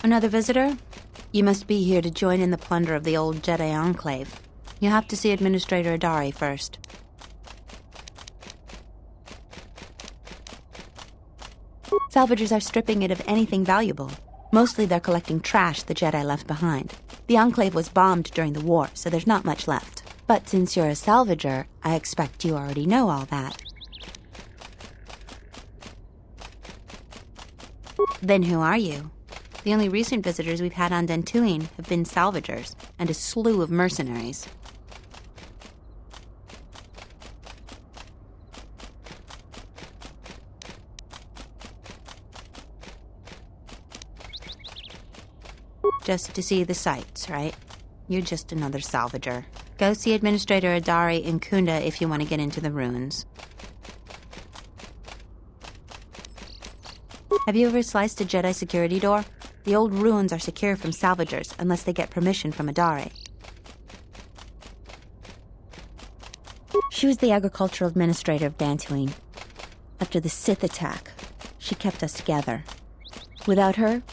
Another visitor? You must be here to join in the plunder of the old Jedi Enclave. You have to see Administrator Adari first. Salvagers are stripping it of anything valuable. Mostly they're collecting trash the Jedi left behind. The Enclave was bombed during the war, so there's not much left. But since you're a salvager, I expect you already know all that. Then who are you? The only recent visitors we've had on Dantooine have been salvagers, and a slew of mercenaries. Just to see the sights, right? You're just another salvager. Go see Administrator Adari in Kunda if you want to get into the ruins. Have you ever sliced a Jedi security door? The old ruins are secure from salvagers unless they get permission from Adari. She was the agricultural administrator of Dantooine. After the Sith attack, she kept us together. Without her,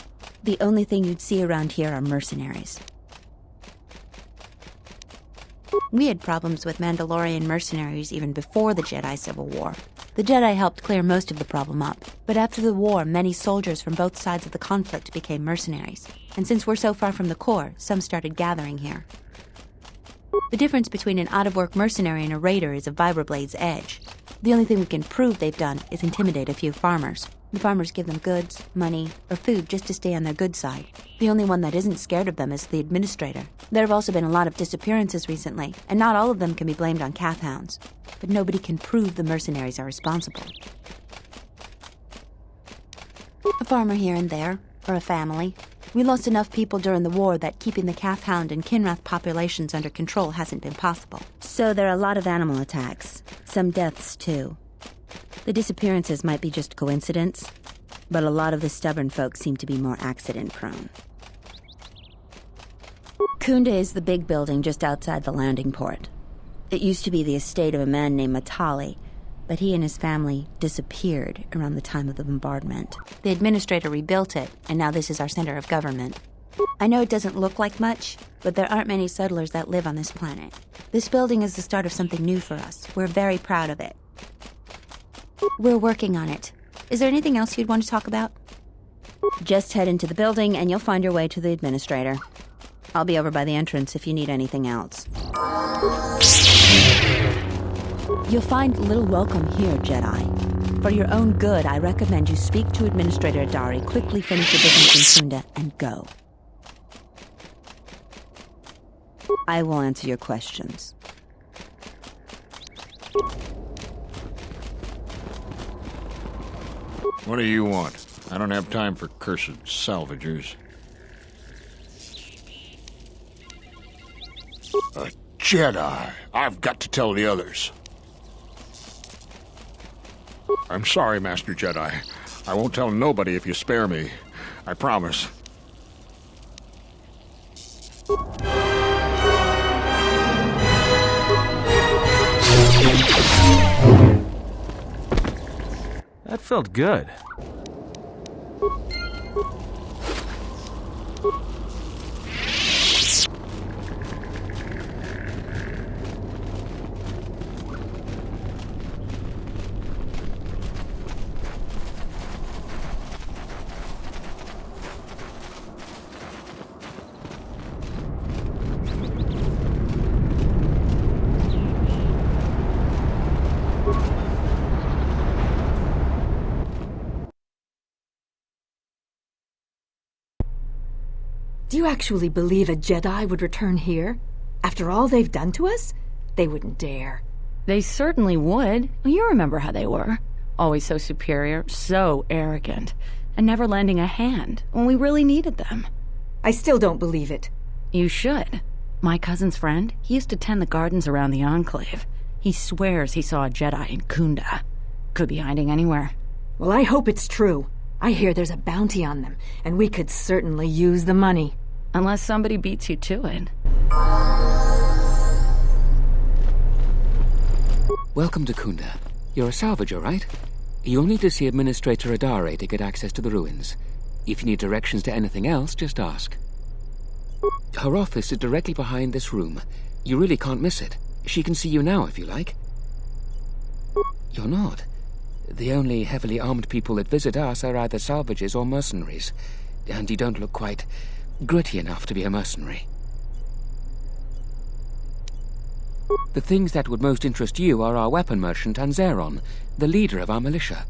the only thing you'd see around here are mercenaries. We had problems with Mandalorian mercenaries even before the Jedi Civil War. The Jedi helped clear most of the problem up, but after the war, many soldiers from both sides of the conflict became mercenaries. And since we're so far from the core, some started gathering here. The difference between an out-of-work mercenary and a raider is a Vibrablade's edge. The only thing we can prove they've done is intimidate a few farmers. The farmers give them goods, money, or food just to stay on their good side. The only one that isn't scared of them is the administrator. There have also been a lot of disappearances recently, and not all of them can be blamed on Cath hounds. But nobody can prove the mercenaries are responsible. A farmer here and there, or a family. We lost enough people during the war that keeping the Cath hound and Kinrath populations under control hasn't been possible. So there are a lot of animal attacks. Some deaths, too. The disappearances might be just coincidence, but a lot of the stubborn folk seem to be more accident-prone. Kunda is the big building just outside the landing port. It used to be the estate of a man named Matali, but he and his family disappeared around the time of the bombardment. The administrator rebuilt it, and now this is our center of government. I know it doesn't look like much, but there aren't many settlers that live on this planet. This building is the start of something new for us. We're very proud of it. We're working on it. Is there anything else you'd want to talk about? Just head into the building and you'll find your way to the administrator. I'll be over by the entrance if you need anything else. You'll find little welcome here, Jedi. For your own good, I recommend you speak to Administrator Adari, quickly finish your business in Kunda, and go. I will answer your questions. What do you want? I don't have time for cursed salvagers. A Jedi! I've got to tell the others. I'm sorry, Master Jedi. I won't tell nobody if you spare me. I promise. That felt good. Do you actually believe a Jedi would return here? After all they've done to us? They wouldn't dare. They certainly would. You remember how they were. Always so superior, so arrogant, and never lending a hand when we really needed them. I still don't believe it. You should. My cousin's friend, he used to tend the gardens around the Enclave. He swears he saw a Jedi in Kunda. Could be hiding anywhere. Well, I hope it's true. I hear there's a bounty on them, and we could certainly use the money. Unless somebody beats you to it. Welcome to Kunda. You're a salvager, right? You'll need to see Administrator Adare to get access to the ruins. If you need directions to anything else, just ask. Her office is directly behind this room. You really can't miss it. She can see you now if you like. You're not. The only heavily armed people that visit us are either salvages or mercenaries. And you don't look quite gritty enough to be a mercenary. The things that would most interest you are our weapon merchant Anzeron, the leader of our militia.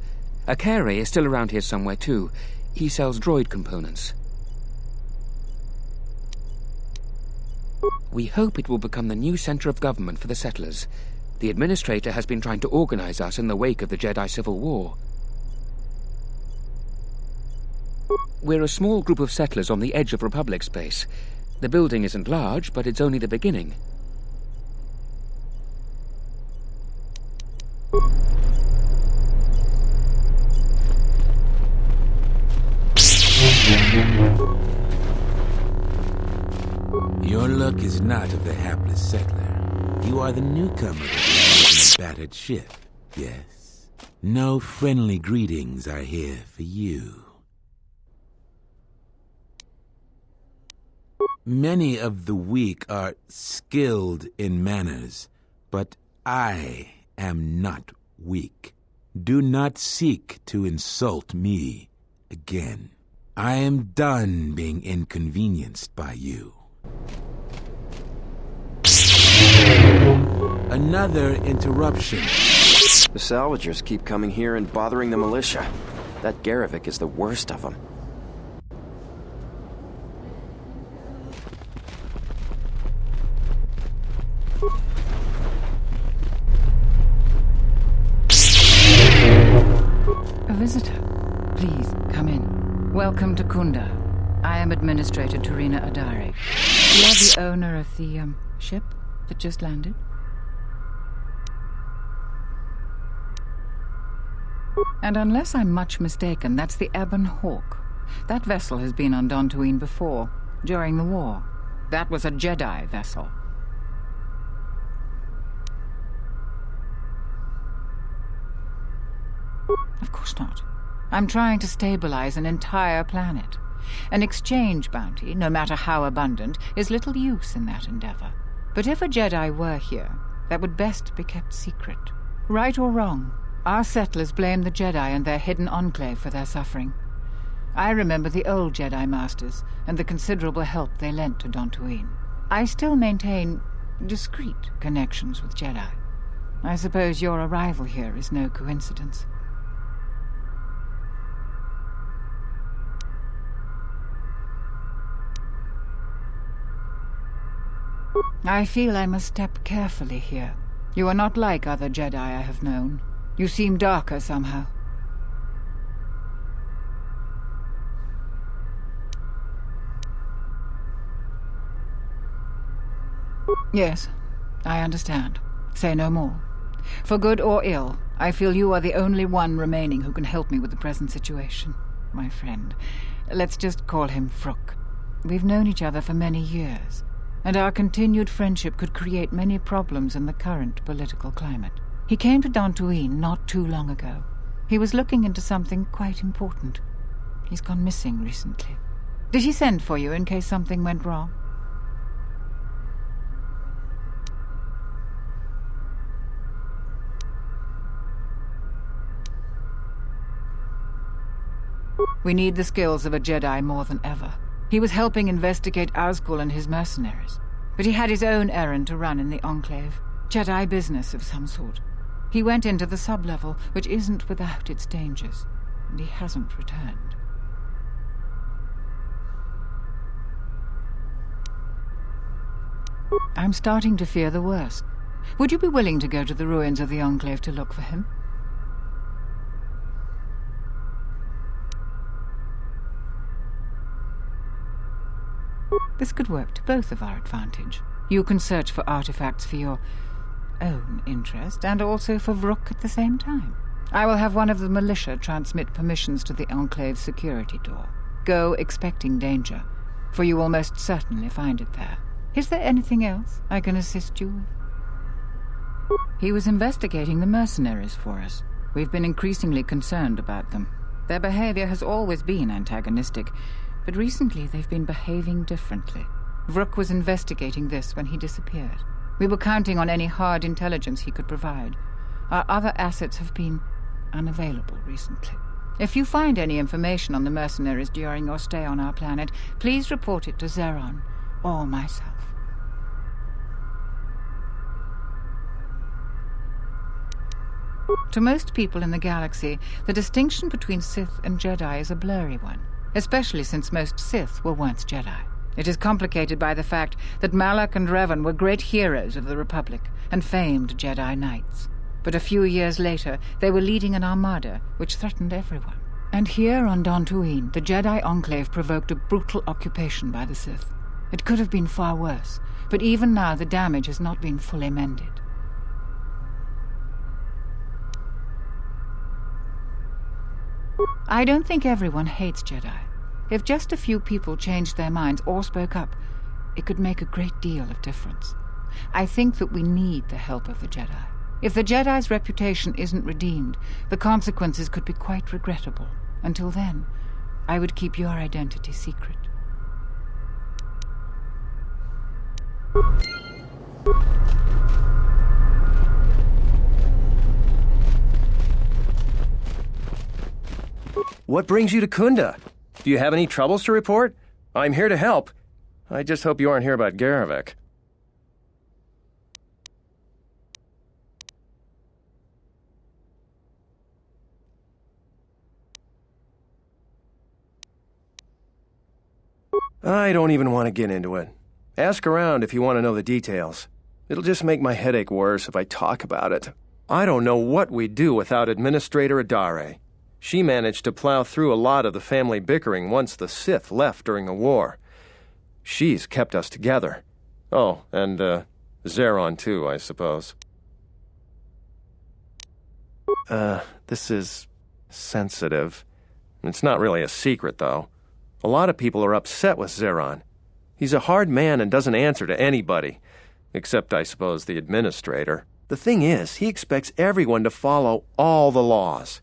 Akere is still around here somewhere too. He sells droid components. We hope it will become the new center of government for the settlers. The administrator has been trying to organize us in the wake of the Jedi Civil War. We're a small group of settlers on the edge of Republic space. The building isn't large, but it's only the beginning. Your luck is not of the hapless settler. You are the newcomer that lands in a battered ship, yes. No friendly greetings are here for you. Many of the weak are skilled in manners, but I am not weak. Do not seek to insult me again. I am done being inconvenienced by you. Another interruption. The salvagers keep coming here and bothering the militia. That Garivik is the worst of them. A visitor. Please, come in. Welcome to Kunda. I am Administrator Turina Adare. You are the owner of the, ship that just landed? And unless I'm much mistaken, that's the Ebon Hawk. That vessel has been on Dantooine before, during the war. That was a Jedi vessel. Of course not. I'm trying to stabilize an entire planet. An exchange bounty, no matter how abundant, is little use in that endeavor. But if a Jedi were here, that would best be kept secret. Right or wrong, our settlers blame the Jedi and their hidden enclave for their suffering. I remember the old Jedi Masters and the considerable help they lent to Dantooine. I still maintain discreet connections with Jedi. I suppose your arrival here is no coincidence. I feel I must step carefully here. You are not like other Jedi I have known. You seem darker somehow. Yes, I understand. Say no more. For good or ill, I feel you are the only one remaining who can help me with the present situation. My friend, let's just call him Vrook. We've known each other for many years, and our continued friendship could create many problems in the current political climate. He came to Dantooine not too long ago. He was looking into something quite important. He's gone missing recently. Did he send for you in case something went wrong? We need the skills of a Jedi more than ever. He was helping investigate Azgul and his mercenaries, but he had his own errand to run in the Enclave. Jedi business of some sort. He went into the sub-level, which isn't without its dangers, and he hasn't returned. I'm starting to fear the worst. Would you be willing to go to the ruins of the Enclave to look for him? This could work to both of our advantage. You can search for artifacts for your own interest, and also for Vrook at the same time. I will have one of the militia transmit permissions to the Enclave's security door. Go expecting danger, for you will most certainly find it there. Is there anything else I can assist you with? He was investigating the mercenaries for us. We've been increasingly concerned about them. Their behavior has always been antagonistic, but recently they've been behaving differently. Vrook was investigating this when he disappeared. We were counting on any hard intelligence he could provide. Our other assets have been unavailable recently. If you find any information on the mercenaries during your stay on our planet, please report it to Zeron or myself. To most people in the galaxy, the distinction between Sith and Jedi is a blurry one, especially since most Sith were once Jedi. It is complicated by the fact that Malak and Revan were great heroes of the Republic and famed Jedi Knights. But a few years later, they were leading an armada which threatened everyone. And here on Dantooine, the Jedi Enclave provoked a brutal occupation by the Sith. It could have been far worse, but even now the damage has not been fully mended. I don't think everyone hates Jedi. If just a few people changed their minds or spoke up, it could make a great deal of difference. I think that we need the help of the Jedi. If the Jedi's reputation isn't redeemed, the consequences could be quite regrettable. Until then, I would keep your identity secret. What brings you to Kunda? Do you have any troubles to report? I'm here to help. I just hope you aren't here about Garivek. I don't even want to get into it. Ask around if you want to know the details. It'll just make my headache worse if I talk about it. I don't know what we'd do without Administrator Adare. She managed to plow through a lot of the family bickering once the Sith left during the war. She's kept us together. Oh, and, Zeron too, I suppose. This is sensitive. It's not really a secret, though. A lot of people are upset with Zeron. He's a hard man and doesn't answer to anybody, except, I suppose, the Administrator. The thing is, he expects everyone to follow all the laws.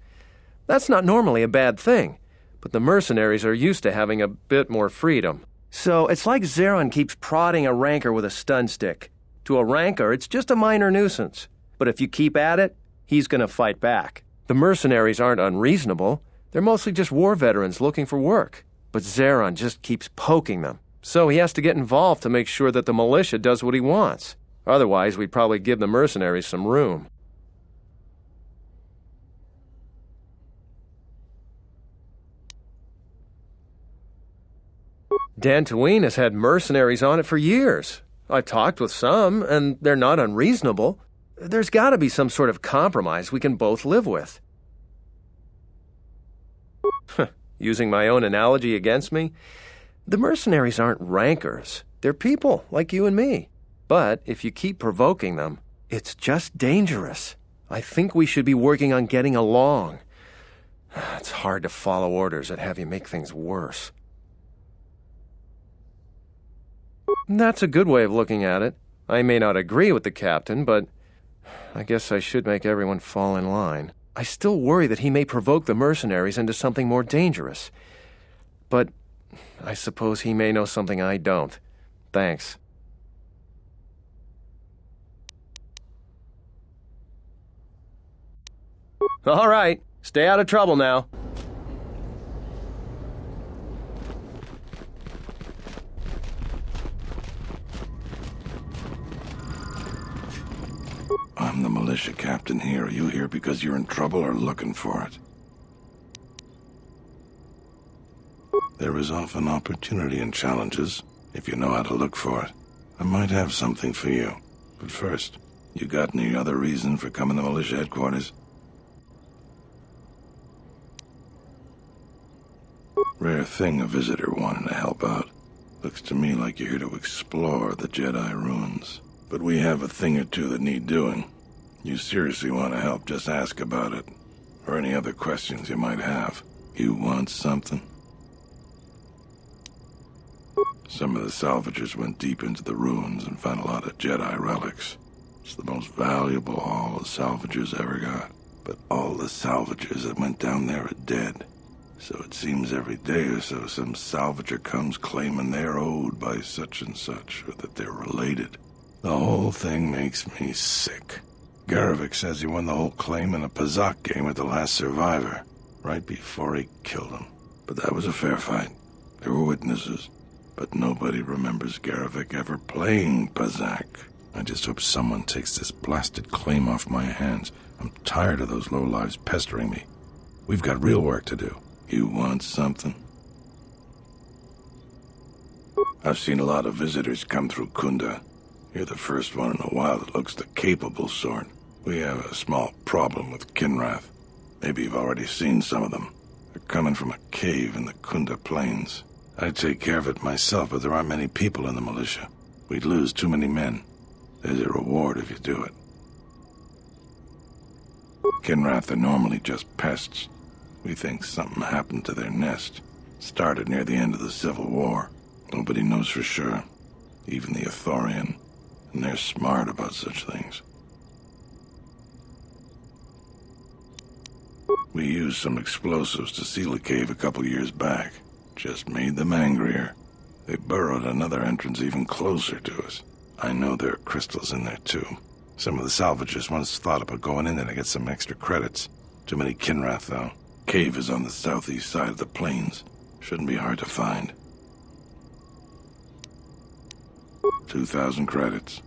That's not normally a bad thing, but the mercenaries are used to having a bit more freedom. So it's like Zeron keeps prodding a rancor with a stun stick. To a rancor, it's just a minor nuisance. But if you keep at it, he's going to fight back. The mercenaries aren't unreasonable. They're mostly just war veterans looking for work. But Zeron just keeps poking them. So he has to get involved to make sure that the militia does what he wants. Otherwise, we'd probably give the mercenaries some room. Dantooine has had mercenaries on it for years. I've talked with some, and they're not unreasonable. There's got to be some sort of compromise we can both live with. Using my own analogy against me, the mercenaries aren't rancors. They're people, like you and me. But if you keep provoking them, it's just dangerous. I think we should be working on getting along. It's hard to follow orders that have you make things worse. That's a good way of looking at it. I may not agree with the captain, but I guess I should make everyone fall in line. I still worry that he may provoke the mercenaries into something more dangerous. But I suppose he may know something I don't. Thanks. All right, stay out of trouble now. I'm the militia captain here. Are you here because you're in trouble or looking for it? There is often opportunity in challenges, if you know how to look for it. I might have something for you. But first, you got any other reason for coming to militia headquarters? Rare thing a visitor wanting to help out. Looks to me like you're here to explore the Jedi ruins. But we have a thing or two that need doing. You seriously want to help, just ask about it. Or any other questions you might have. You want something? Some of the salvagers went deep into the ruins and found a lot of Jedi relics. It's the most valuable haul the salvagers ever got. But all the salvagers that went down there are dead. So it seems every day or so some salvager comes claiming they're owed by such and such, or that they're related. The whole thing makes me sick. Garevik says he won the whole claim in a Pazak game with the last survivor, right before he killed him. But that was a fair fight. There were witnesses. But nobody remembers Garevik ever playing Pazak. I just hope someone takes this blasted claim off my hands. I'm tired of those lowlives pestering me. We've got real work to do. You want something? I've seen a lot of visitors come through Kunda. You're the first one in a while that looks the capable sort. We have a small problem with Kinrath. Maybe you've already seen some of them. They're coming from a cave in the Kunda Plains. I'd take care of it myself, but there aren't many people in the militia. We'd lose too many men. There's a reward if you do it. Kinrath are normally just pests. We think something happened to their nest. Started near the end of the Civil War. Nobody knows for sure. Even the Ithorian. And they're smart about such things. We used some explosives to seal a cave a couple years back. Just made them angrier. They burrowed another entrance even closer to us. I know there are crystals in there too. Some of the salvagers once thought about going in there to get some extra credits. Too many Kinrath, though. Cave is on the southeast side of the plains. Shouldn't be hard to find. 2,000 credits.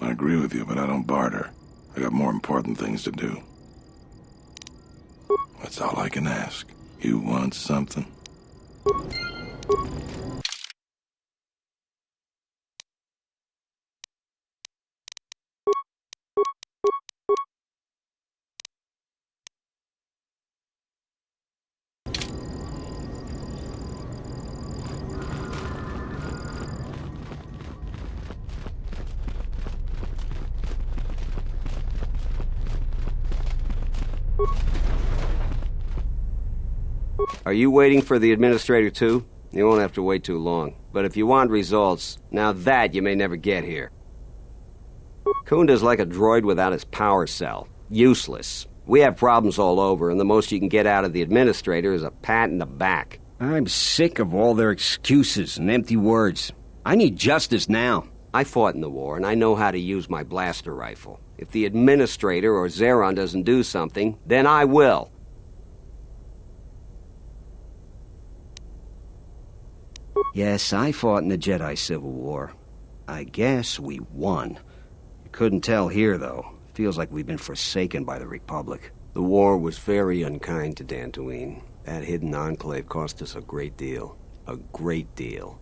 I agree with you, but I don't barter. I got more important things to do. That's all I can ask. You want something? Are you waiting for the administrator too? You won't have to wait too long. But if you want results, now that you may never get here. Kunda's like a droid without his power cell. Useless. We have problems all over, and the most you can get out of the administrator is a pat in the back. I'm sick of all their excuses and empty words. I need justice now. I fought in the war, and I know how to use my blaster rifle. If the administrator or Zeron doesn't do something, then I will. Yes, I fought in the Jedi Civil War. I guess we won. You couldn't tell here, though. Feels like we've been forsaken by the Republic. The war was very unkind to Dantooine. That hidden enclave cost us a great deal. A great deal.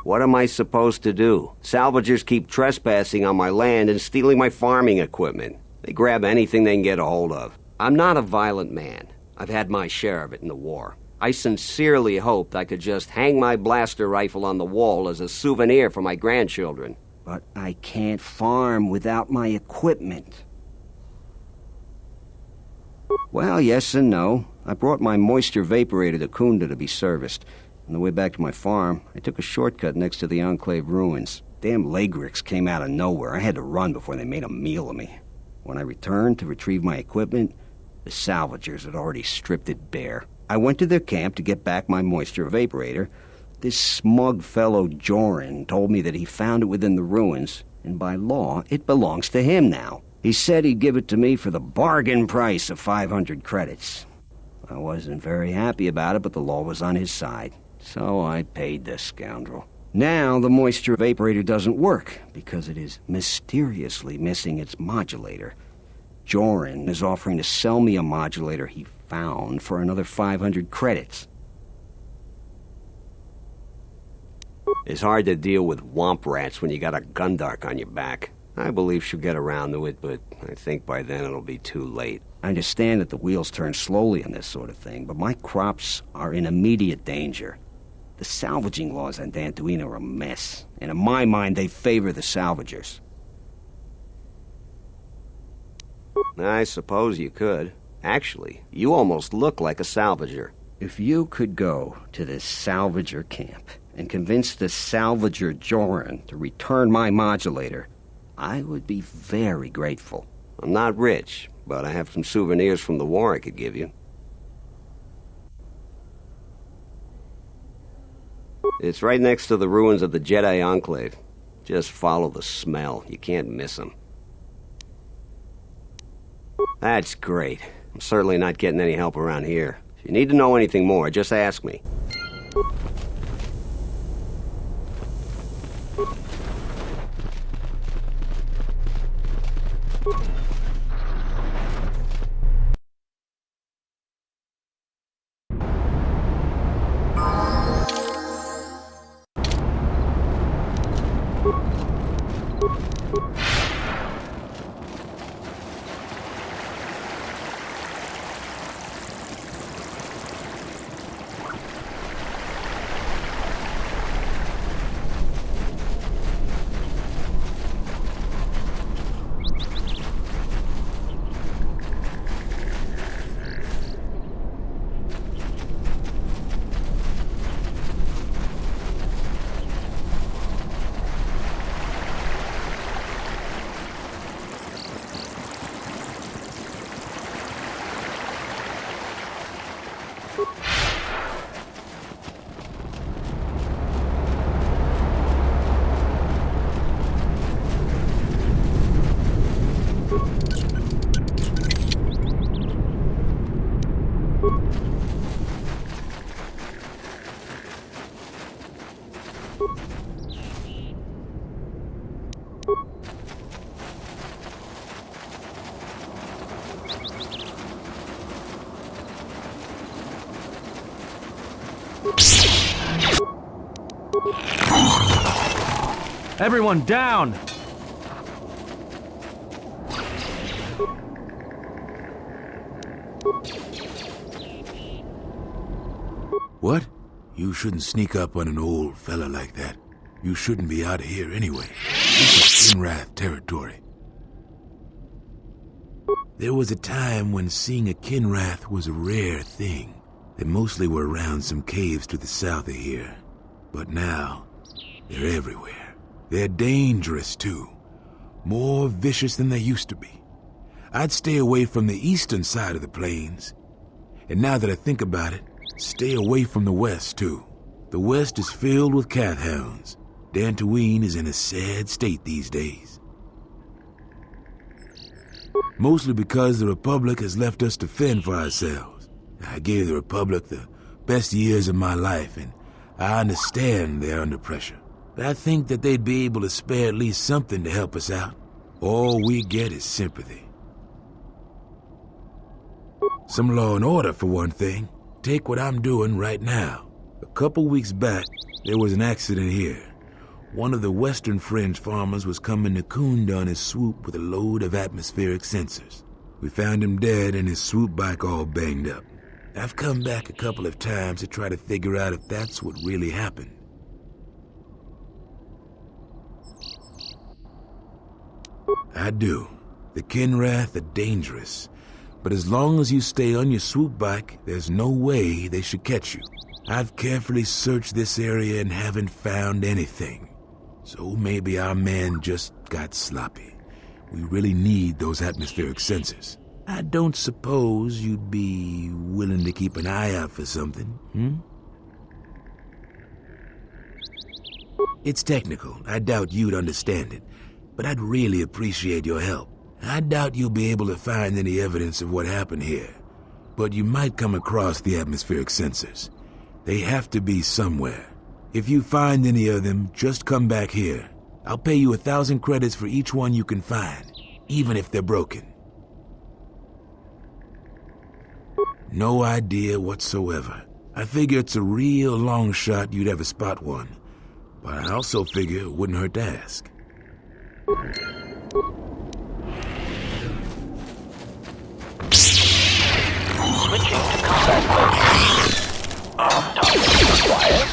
What am I supposed to do? Salvagers keep trespassing on my land and stealing my farming equipment. They grab anything they can get a hold of. I'm not a violent man. I've had my share of it in the war. I sincerely hoped I could just hang my blaster rifle on the wall as a souvenir for my grandchildren. But I can't farm without my equipment. Well, yes and no. I brought my moisture vaporator to Kunda to be serviced. On the way back to my farm, I took a shortcut next to the Enclave ruins. Damn Lagrix came out of nowhere. I had to run before they made a meal of me. When I returned to retrieve my equipment, the salvagers had already stripped it bare. I went to their camp to get back my moisture vaporator. This smug fellow Joran told me that he found it within the ruins, and by law, it belongs to him now. He said he'd give it to me for the bargain price of 500 credits. I wasn't very happy about it, but the law was on his side, so I paid this scoundrel. Now the moisture vaporator doesn't work, because it is mysteriously missing its modulator. Joran is offering to sell me a modulator he found for another 500 credits. It's hard to deal with womp rats when you got a gundark on your back. I believe she'll get around to it, but I think by then it'll be too late. I understand that the wheels turn slowly on this sort of thing, but my crops are in immediate danger. The salvaging laws on Dantooine are a mess, and in my mind they favor the salvagers. I suppose you could. Actually, you almost look like a salvager. If you could go to this salvager camp and convince the salvager Joran to return my modulator, I would be very grateful. I'm not rich, but I have some souvenirs from the war I could give you. It's right next to the ruins of the Jedi Enclave. Just follow the smell. You can't miss them. That's great. I'm certainly not getting any help around here. If you need to know anything more, just ask me. Everyone down! What? You shouldn't sneak up on an old fella like that. You shouldn't be out of here anyway. This is Kinrath territory. There was a time when seeing a Kinrath was a rare thing. They mostly were around some caves to the south of here. But now, they're everywhere. They're dangerous, too. More vicious than they used to be. I'd stay away from the eastern side of the plains. And now that I think about it, stay away from the west, too. The west is filled with cat hounds. Dantooine is in a sad state these days. Mostly because the Republic has left us to fend for ourselves. I gave the Republic the best years of my life, and I understand they're under pressure. But I think that they'd be able to spare at least something to help us out. All we get is sympathy. Some law and order, for one thing. Take what I'm doing right now. A couple weeks back, there was an accident here. One of the Western Fringe farmers was coming to Kunda on his swoop with a load of atmospheric sensors. We found him dead and his swoop bike all banged up. I've come back a couple of times to try to figure out if that's what really happened. I do. The Kinrath are dangerous. But as long as you stay on your swoop bike, there's no way they should catch you. I've carefully searched this area and haven't found anything. So maybe our man just got sloppy. We really need those atmospheric sensors. I don't suppose you'd be willing to keep an eye out for something, hmm? It's technical. I doubt you'd understand it. But I'd really appreciate your help. I doubt you'll be able to find any evidence of what happened here. But you might come across the atmospheric sensors. They have to be somewhere. If you find any of them, just come back here. I'll pay you 1,000 credits for each one you can find, even if they're broken. No idea whatsoever. I figure it's a real long shot you'd ever spot one. But I also figure it wouldn't hurt to ask. Switching to combat mode. Arm required.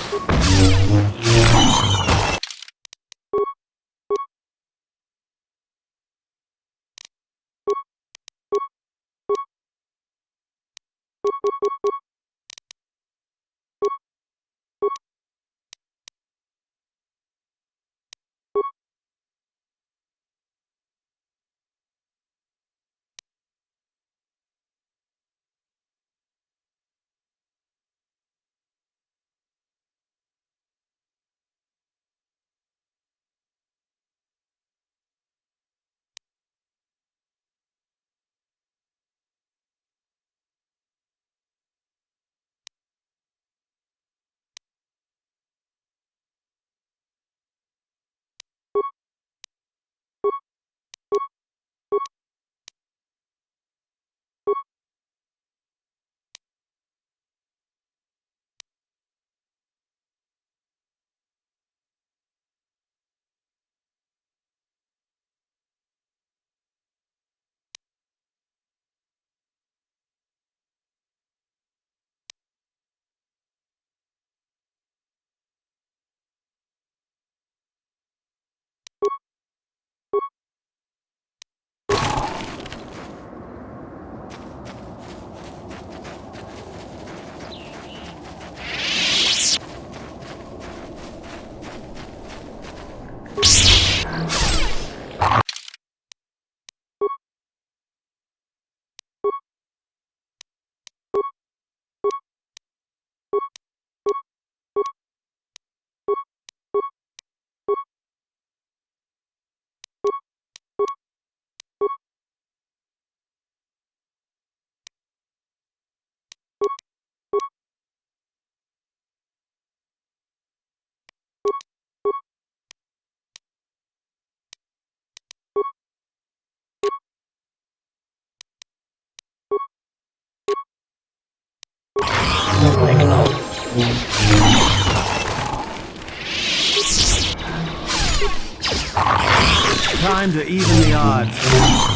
Time to even the odds.